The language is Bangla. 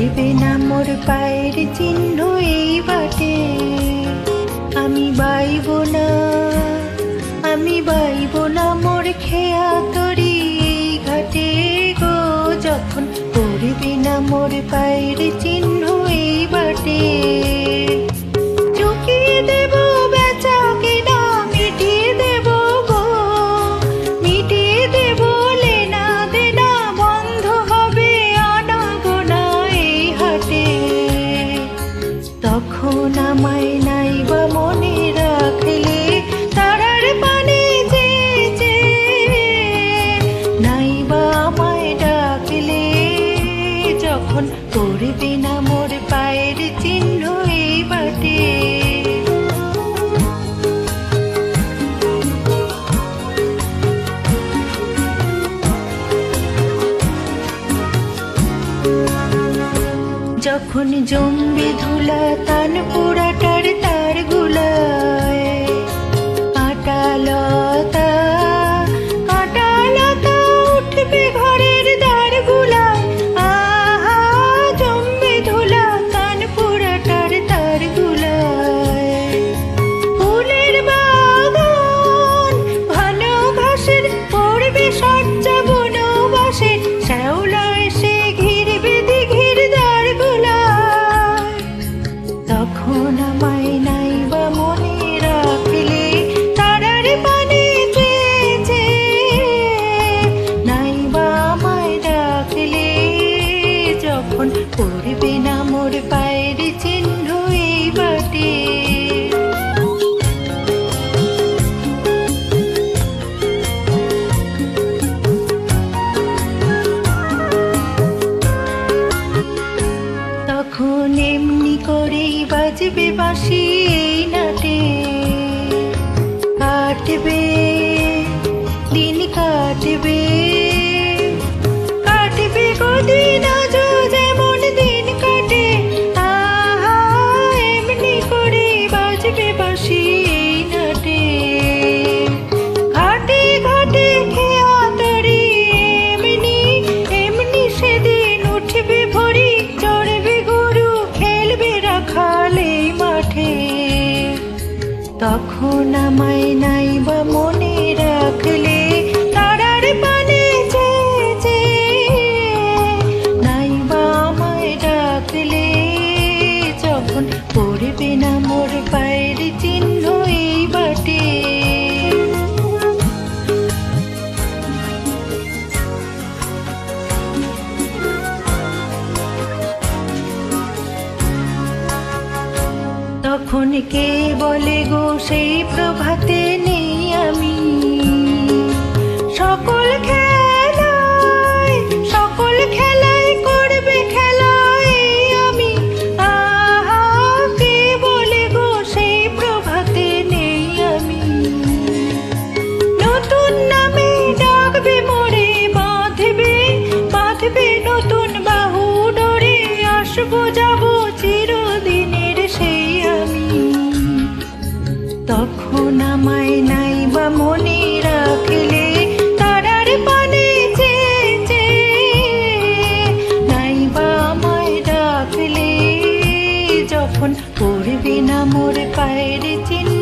পড়বে না মোর পায়ের চিহ্ন এই বাটে। আমি বাইব না মোর খেয়া তরি এই ঘাটে গো, যখন পড়বে না মোর পায়ের চিহ্ন এই বাটে। চুকিয়ে দেব বেচা কিনা, মিটিয়ে দেব গো, মিটিয়ে দেব লেনা দেনা, বন্ধ হবে আনাগোনা এই হাটে। তখন আমায় নাইবা মনে রাখলে তারার পানে চেয়ে, নাইবা আমায় ডাকলে যখন পড়বে না মোর পায়ের চিহ্ন এই বাটে। যখন জমবে ধুলা তান পোড়াটার তার গুলায়, কাঁটালতা কাঁটালতা উঠবে ঘরের দ্বার গুলায়। আহা জমবে ধুলা তান পোড়াটার তার গুলায়। ফুলের বাগান ঘন ঘাসের পড়বে সজ্জা বনবাসের, শ্যাওলা এসে ঘিরবে দিঘির দ্বার গুলায়। তখন আমায় নাইবা মনে রাখলে তারার পানে চেয়ে, নাইবা আমায় ডাকলে যখন পড়বে না মোর পায়ের চিহ্ন এই বাটে। তখন এমনি করেই বাজবে বাঁশি এই নাটে। কাটবে দিন কাটবে, কাটবে গদিন আজও যেমন দিন কাটে। আহা এমনি করেই বাজবে বাঁশি এই নাটে। ঘাটে ঘাটে খেয়া তরি এমনি এমনি সেদিন উঠবে ভরি, চড়বে গরু খেলবে রাখাল এই মাঠে। তখন আমায় নাইবা মনে রাখলে তারার পানে চেয়ে, নাইবা আমায় ডাকলে যখন পড়বে না মোর পায়ের চিহ্ন এই বাটে। তখন কে বলে গো সেই প্রভাতে নেই আমি, সকল খেলায় করবে খেলায় আমি। আহা কে বলে গো সেই প্রভাতে নেই আমি। নতুন নামে ডাকবে মোরে, বাঁধবে নতুন বাহু ডোরে, আসবো যাবো চিরদিনের সেই আমি। তখন আমায় নাইবা মনে রাখলে তারার পানে চেয়ে, নাইবা আমায় ডাকলে যখন পড়বে না মোর পায়ের চিহ্ন